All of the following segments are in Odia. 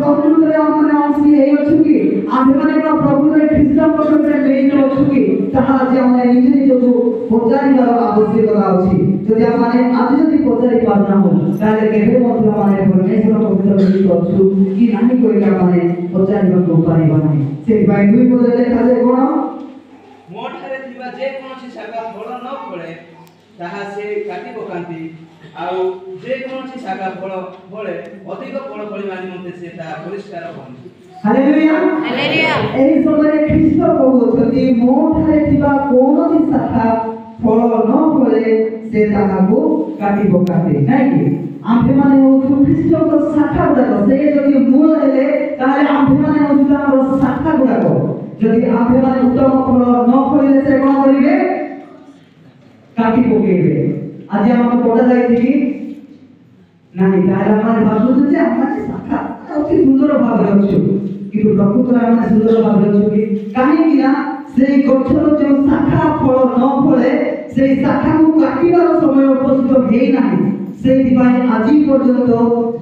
ପ୍ରକୃତରେ ଆମମାନେ ଅଂଶୀ ହେଇଅଛୁ କି ଆମେମାନେ କ'ଣ ପ୍ରକୃତରେ ଖ୍ରୀଷ୍ଟଙ୍କ ସହିତ ମିଳିତ ଅଛୁ କି ତାହା ଆଜି ଆମେ ନିଜ ନିଜକୁ ପଚାରିବାର ଆବଶ୍ୟକତା ଅଛି। ଯଦି ଆମମାନେ ଆଜି ଯଦି ପଚାରି ପାରୁନାହୁଁ ତାହେଲେ କେବେ ମଧ୍ୟ ଆମେ ପରମେଶ୍ୱରଙ୍କ ସହିତ ମିଳିତ ଅଛୁ କି ନାହିଁ କହିଲେ ଆମମାନେ ପଚାରିବାକୁ ପାରିବା ନାହିଁ। ସେଥିପାଇଁ 2 ପଦରେ ଲେଖାଯାଏ କ'ଣ ମୋ ଠାରେ ଥିବା ଯେ କୌଣସି ଶାଖା ଫଳ ନ ଫଳେ ତାହା ସେ କାଟି ପକାନ୍ତି ଆଉ ଯେ କୌଣସି ଶାଖା ଫଳ ଫଳେ ଅଧିକ ଫଳ ଫଳିବା ନିମନ୍ତେ ସେ ତାହା ପରିଷ୍କାର କରନ୍ତି। Hallelujah hallelujah. ଏହି ସମୟରେ ଖ୍ରୀଷ୍ଟ କହୁଛନ୍ତି ମୋ ଠାରେ ଥିବା କୌଣସି ଶାଖା ଫଳ ନ ଫଳେ ସେ ତାହାକୁ କାଟି ପକାନ୍ତି। ନାଇଁ କି ଆମ୍ଭେମାନେ ହେଉଛୁ ଖ୍ରୀଷ୍ଟଙ୍କ ଶାଖା ଗୁଡ଼ାକ। ସେ ଯଦି ମୂଳ ହେଲେ ତାହେଲେ ଆମ୍ଭେମାନେ ହେଉଛୁ ଆମର ଶାଖା ଗୁଡ଼ାକ। ଯଦି ଆମ୍ଭେମାନେ ଉତ୍ତମ ଫଳ ନ ଫଳିଲେ ସେ କ'ଣ କରିବେ? କାଟି ପକେଇବେ। ଆଜି ଆମକୁ କଟା ଯାଇଛି କି ନାହିଁ ତାହେଲେ ଆମେ ଭାବୁଛୁ ଯେ ଆମେ ଶାଖା ଅତି ସୁନ୍ଦର ଭାବରେ ଅଛୁ କିନ୍ତୁ ପ୍ରକୃତରେ ଆମେ ସୁନ୍ଦର ଭାବରେ ଅଛୁ କି? କାହିଁକି ନା ସେଇ ଗଛର ଯେଉଁ ଶାଖା ଫଳ ନ ଫଳେ ସେଇ ଶାଖାକୁ କାଟିବାର ସମୟ ଉପସ୍ଥିତ ହେଇନାହିଁ। ସେଇଥିପାଇଁ ଆଜି ପର୍ଯ୍ୟନ୍ତ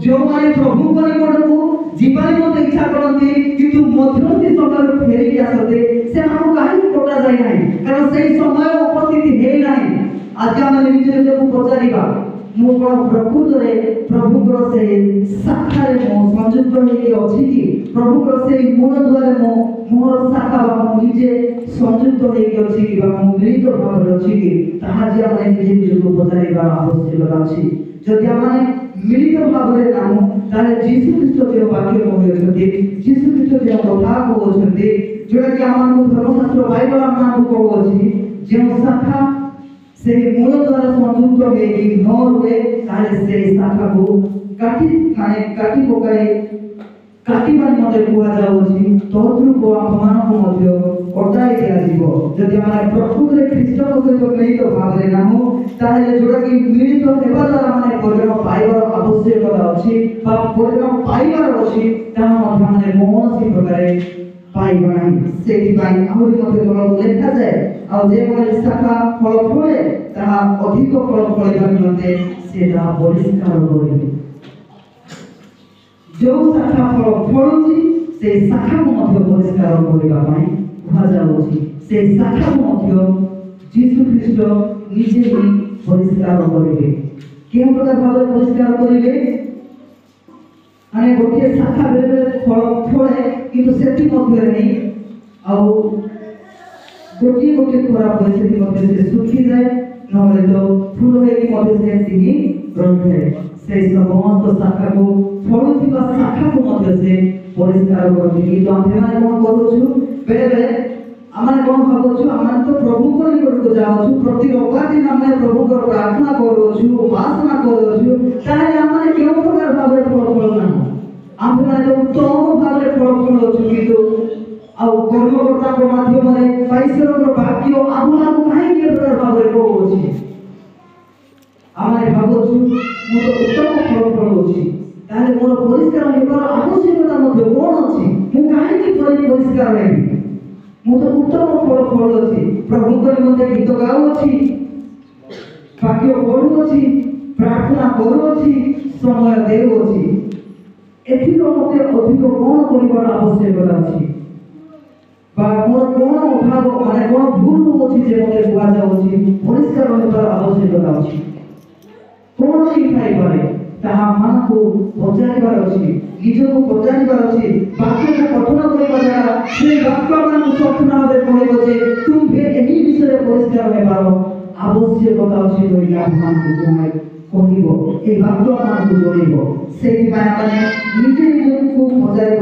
ଯେଉଁମାନେ ପ୍ରଭୁଙ୍କ ନିକଟକୁ ଯିବା ନିମନ୍ତେ ଇଚ୍ଛା କରନ୍ତି କିନ୍ତୁ ମଧ୍ୟବର୍ତ୍ତୀ ସମୟରେ ଫେରିକି ଆସନ୍ତି ସେମାନଙ୍କୁ କାହିଁକି କଟା ଯାଇନାହିଁ? କାରଣ ସେଇ ସମୟ ଉପସ୍ଥିତି ହେଇନାହିଁ। ଆଜି ଆମେ ନିଜ ନିଜକୁ ପଚାରିବା ମୁଁ କ'ଣ ପ୍ରକୃତରେ ପ୍ରଭୁଙ୍କର ସେଇ ଶାଖାରେ ମୁଁ ସଂଯୁକ୍ତ ହେଇକି ଅଛି କି? ପ୍ରଭୁଙ୍କର ସେଇ ମୂଳ ଦ୍ୱାରା ମୋର ଶାଖା ବା ମୁଁ ନିଜେ ସଂଯୁକ୍ତ ହେଇକି ଅଛି କି ବା ମୁଁ ମିଳିତ ଭାବରେ ଅଛି କି? ତାହା ଆଜି ଆମେ ନିଜେ ନିଜକୁ ପଚାରିବାର ଆବଶ୍ୟକତା ଅଛି। ଯଦି ଆମେ ମିଳିତ ଭାବରେ ନାହୁଁ ତାହେଲେ ଯୀଶୁ ଖ୍ରୀଷ୍ଟ ଯେଉଁ ବାକ୍ୟ କହୁଛନ୍ତି ଯୀଶୁ ଖ୍ରୀଷ୍ଟ ଯେଉଁ କଥା କହୁଛନ୍ତି ଯେଉଁଟାକି ଆମମାନଙ୍କୁ ଧର୍ମଶାସ୍ତ୍ର ବାଇବଲ ଆମମାନଙ୍କୁ କହୁଅଛି ଯେଉଁ ଶାଖା ସେହି ମୂଳ ଦ୍ୱାରା ସଂଯୁକ୍ତ ହେଇକି ନ ରୁହେ ତାହେଲେ ସେହି ଶାଖାକୁ କାଟି ପକାଇ କାଟିବା ନିମନ୍ତେ କୁହାଯାଉଛି। ତଦ୍ରୂପ ଆମମାନଙ୍କୁ ମଧ୍ୟ କଟାଇ ଦିଆଯିବ। ଯଦି ଆମେ ପ୍ରକୃତରେ ଖ୍ରୀଷ୍ଟଙ୍କ ସହିତ ମିଳିତ ଭାବରେ ନାହୁଁ ତାହେଲେ ଯେଉଁଟାକି ମିଳିତ ହେବା ଦ୍ୱାରା ଆମେ ପରିଣାମ ପାଇବାର ଆବଶ୍ୟକତା ଅଛି ବା ପରିଣାମ ପାଇବାର ଅଛି ତାହା ମଧ୍ୟ ଆମେ କୌଣସି ପ୍ରକାରେ ପାଇବା ନାହିଁ। ସେଥିପାଇଁ ଆହୁରି ମଧ୍ୟ ତଳକୁ ଲେଖାଯାଏ ଆଉ ଯେଭଳି ଶାଖା ଫଳ ଫଳେ ତାହା ଅଧିକ ଫଳ ଫଳିବା ନିମନ୍ତେ ସେ ତାହା ପରିଷ୍କାର କରିବେ। ଯେଉଁ ଶାଖା ଫଳ ଫଳୁଛି ସେଇ ଶାଖାକୁ ମଧ୍ୟ ପରିଷ୍କାର କରିବା ପାଇଁ କୁହାଯାଉଛି। ସେଇ ଶାଖାକୁ ମଧ୍ୟ ଯୀଶୁ ଖ୍ରୀଷ୍ଟ ନିଜେ ହିଁ ପରିଷ୍କାର କରିବେ। କେଉଁ ପ୍ରକାର ଭାବରେ ପରିଷ୍କାର କରିବେ? ମାନେ ଗୋଟିଏ ଶାଖା ବେଳେ ଫଳ ଫଳେ କିନ୍ତୁ ସେଥି ମଧ୍ୟରେ ନେଇ ଆଉ ଗୋଟିଏ ଖରାପ ପରିସ୍ଥିତି ମଧ୍ୟ ସେ ଶୁଖିଯାଏ ନହେଲେ ତ ଫୁଲ ହେଇକି ମଧ୍ୟ ସେମିତି ହିଁ ରହିଥାଏ। ସେଇ ସମସ୍ତ ଶାଖାକୁ ଫଳୁଥିବା ଶାଖାକୁ ମଧ୍ୟ ସେ ପରିଷ୍କାର କରନ୍ତି। କିନ୍ତୁ ଆମେମାନେ କ'ଣ କରୁଛୁ? ବେଳେବେଳେ ଆମେ କ'ଣ ଭାବୁଛୁ ଆମେ ତ ପ୍ରଭୁଙ୍କ ନିକଟକୁ ଯାଉଛୁ ପ୍ରତି ରବିବାର ଦିନ ଆମେ ପ୍ରଭୁଙ୍କର ପ୍ରାର୍ଥନା କରୁଅଛୁ ଉପାସନା କରୁଅଛୁ ତାହେଲେ ଆମେ କେଉଁ ପ୍ରକାର ଭାବରେ ଫଳ ଫଳୁନାହୁଁ? ଆମେମାନେ ତ ଉତ୍ତମ ଭାବରେ ଫଳ ଫଳୁଅଛୁ କିନ୍ତୁ ଆଉ କର୍ମକର୍ତ୍ତାଙ୍କ ମାଧ୍ୟମରେ ଈଶ୍ୱରଙ୍କର ବାକ୍ୟ ଆମମାନଙ୍କୁ କାହିଁକି ଏ ପ୍ରକାର ଭାବରେ କହୁଅଛି? ଆମେ ଭାବୁଛୁ ମୁଁ ତ ଉତ୍ତମ ଫଳ ଫଳୁଅଛି ତାହେଲେ ମୋର ପରିଷ୍କାର ହେବାର ଆବଶ୍ୟକତା ମଧ୍ୟ କ'ଣ ଅଛି? ମୁଁ କାହିଁକି ପରିଷ୍କାର ହେବି? ମୁଁ ତ ଉତ୍ତମ ଫଳ ଫଳୁଅଛି ପ୍ରଭୁଙ୍କ ନିମନ୍ତେ ଗୀତ ଗାଉଅଛି ବାକ୍ୟ ପଢ଼ୁଅଛି ପ୍ରାର୍ଥନା କରୁଅଛି ସମୟ ଦେଉଅଛି ଏଥିରୁ ମୋତେ ଅଧିକ କ'ଣ କରିବାର ଆବଶ୍ୟକତା ଅଛି? ବା ମୋର କ'ଣ ଅଭାବ ମାନେ କ'ଣ ଭୁଲ ହେଉଛି ଯେ ମୋତେ କୁହାଯାଉଛି ପରିଷ୍କାର ହେବାର ଆବଶ୍ୟକତା ଅଛି? କ'ଣ ଶିଖାଇପାରେ ତାହା ଆମମାନଙ୍କୁ ପଚାରିବାର ଅଛି ନିଜକୁ ପଚାରିବାର ଅଛି। ବାକ୍ୟକୁ ପଠନ କରିବା ଦ୍ୱାରା ସେ ବାକ୍ୟ ଆମମାନଙ୍କୁ ସଠିକ ଭାବରେ କହିବ ଯେ ତୁମେ ଏହି ବିଷୟରେ ପରିଷ୍କାର ହେବାର ଆବଶ୍ୟକତା ଅଛି ବୋଲି ଆମମାନଙ୍କୁ କହିବ। ଏହି ବାକ୍ୟ ଆମମାନଙ୍କୁ ଜଣାଇବ। ସେଇଥିପାଇଁ ଆମେ ନିଜେ ନିଜକୁ ପଚାରିବା।